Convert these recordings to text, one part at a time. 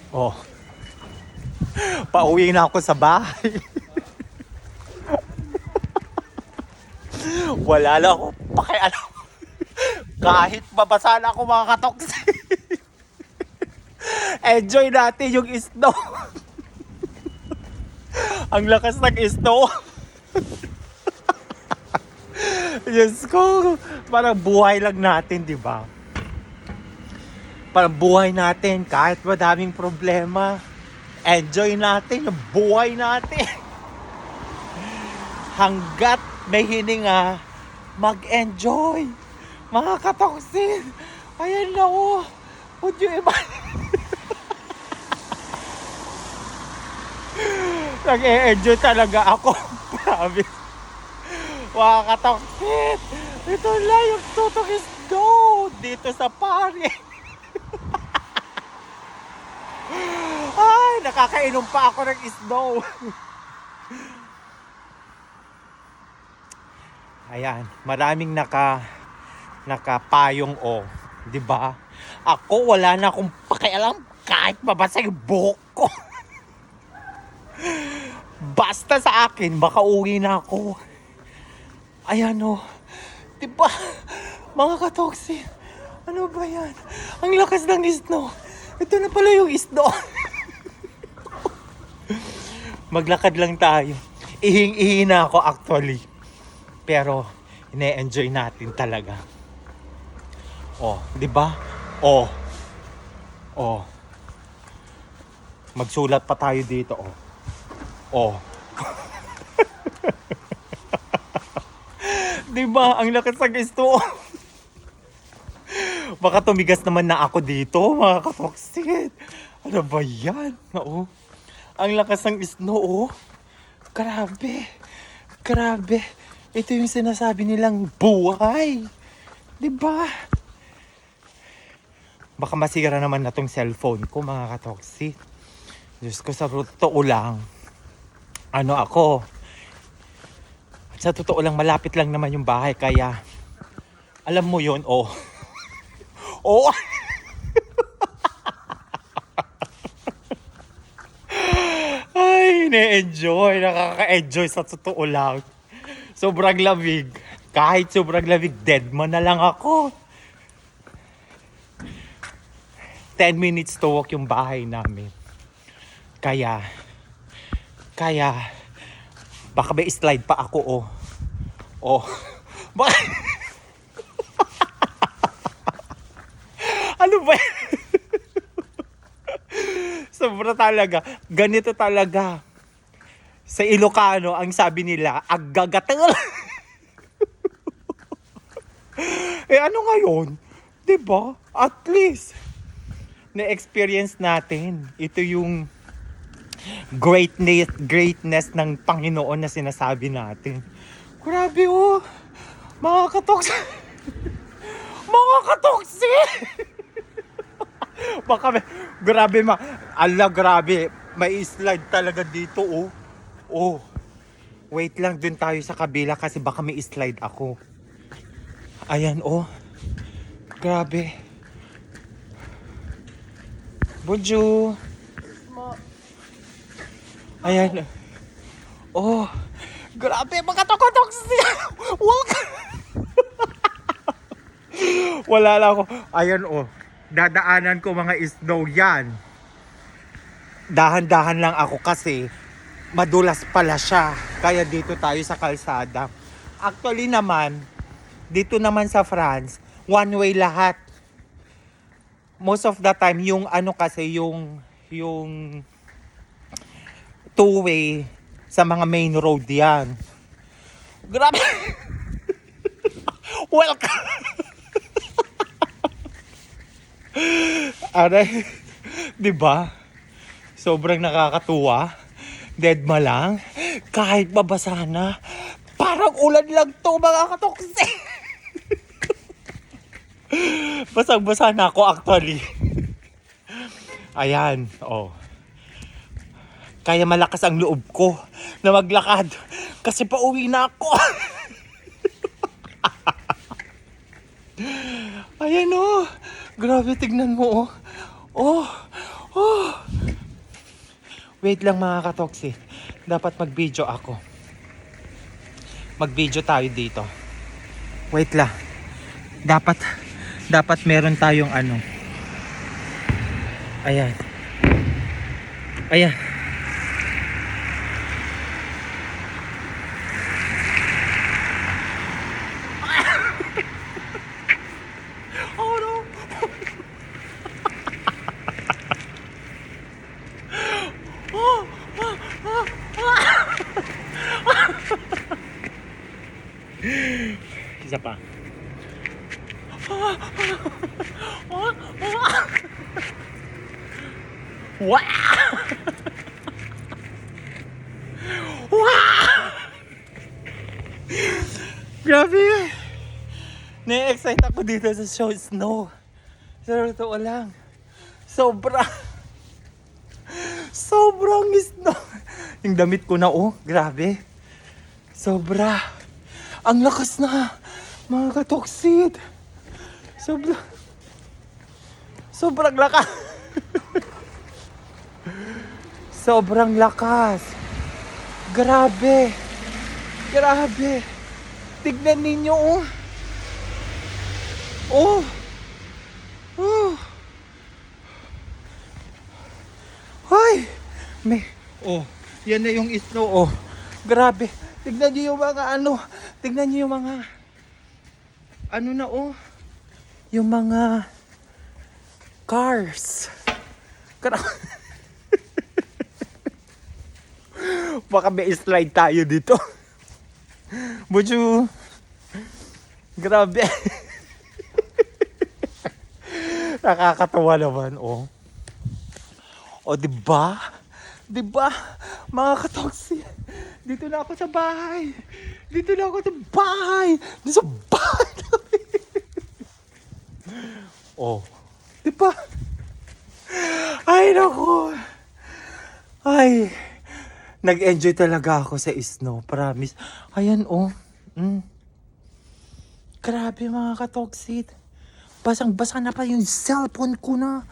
Oh, pauwi na ako sa bahay. Wala lang ako pakialam. Kahit mabasa na ako mga katoksi. Enjoy natin yung snow. Ang lakas ng snow. Diyos ko, parang buhay lang natin, di ba? Parang buhay natin kahit madaming problema. Enjoy natin yung buhay natin. Hanggat may hininga, mag-enjoy. Mga katoksin. Ayan na oh. Would you imagine? Nag-e-enjoy talaga ako. Promise. Mga katoksin. Ito lang yung tutok snow dito sa Paris. Ay, nakakainom pa ako ng snow. Ayan, maraming nakapayong o, 'di ba? Ako wala na akong pakialam kahit mabasa yung buhok ko. Basta sa akin, makauwi na ako. Ayan o, 'di ba? Mga katoksin, ano ba 'yan? Ang lakas ng snow. Ito na pala yung snow. Maglakad lang tayo. Ihing-ihi na ako actually. Pero ine-enjoy natin talaga. Oh, 'di ba? Oh. Oh. Magsulat pa tayo dito, oh. Oh. 'Di ba? Ang lakas ng snow. Baka tumigas naman na ako dito, mga katoksit. Ano ba 'yan? Oo. Ang lakas ng snow, oh. Grabe. Grabe. Ito yung sinasabi nilang buhay. 'Di ba? Baka masira naman na tong cellphone ko, mga katoksit. Diyos ko, sa totoo lang. Ano ako? Sa totoo lang, malapit lang naman yung bahay. Kaya, alam mo yun, oh. Oh! Ay, ne-enjoy. Nakaka-enjoy sa totoo lang. Sobrang lamig. Kahit sobrang lamig, dead man na lang ako. 10 minutes to walk yung bahay namin. Kaya, baka may slide pa ako, oh. Oh. Ano ba? Sobra talaga. Ganito talaga. Sa Ilocano, ang sabi nila, agagatel. Ano ngayon? 'Di ba? At least na-experience natin. Ito yung greatness ng Panginoon na sinasabi natin. Grabe oh. Mga katoksi. Mga katoksi. Baka grabe grabe. May slide talaga dito oh. Oh. Wait lang, dun tayo sa kabila kasi baka may slide ako. Ayan oh. Grabe. Bonjour. Ayan. Oh. Grabe, mga tokotoksi. Wala lang ako. Ayan oh. Dadaanan ko mga snow yan. Dahan-dahan lang ako kasi madulas pala siya. Kaya dito tayo sa kalsada. Actually naman, dito naman sa France, one way lahat. Most of the time, yung ano kasi, yung two-way sa mga main road yan. Grabe! Welcome! Aray, diba? Sobrang nakakatuwa. Deadma lang. Kahit mabasa na, parang ulan lang to, mga katoksi. Basang-basa na ako actually. Ayan, oh. Kaya malakas ang loob ko na maglakad kasi pauwi na ako. Ayan oh. Grabe, tignan mo oh. Oh. Wait lang mga katoksi. Dapat mag-video ako. Mag-video tayo dito. Wait lang. Dapat meron tayong ano. Ayan. Ayan. Oh no. Isa pa. Wow! Grabe! Na-excite ako dito sa show Snow. Sa totoo lang. Sobrang snow. Yung damit ko na grabe. Sobra. Ang lakas na. Mga katoksid. Sobrang lakas. Sobrang lakas. Grabe. Tignan ninyo Hoy! Yan na yung snow Grabe. Tignan niyo yung mga Tignan niyo yung mga yung mga cars. Baka may slide tayo dito. Buju. Grabe. Nakakatawa naman diba? Diba? Mga katoksi. Dito na ako sa bahay. Dito sa bahay. Diba? Ay, naku. Ay. Nag-enjoy talaga ako sa snow. Promise. Ayan, Grabe, mga katoksit. Basang-basa na pa yung cellphone ko na.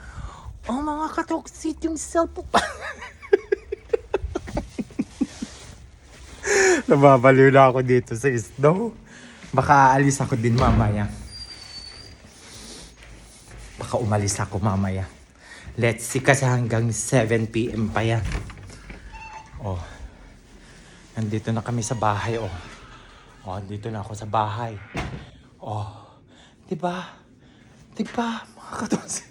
Mga katoksit, yung cellphone. Nababaliw na ako dito sa snow. Baka aalis ako din mamaya. Baka umalis ako mamaya. Let's see kasi hanggang 7 PM pa yan. Nandito na kami sa bahay dito na ako sa bahay. Diba? Mga katoksit.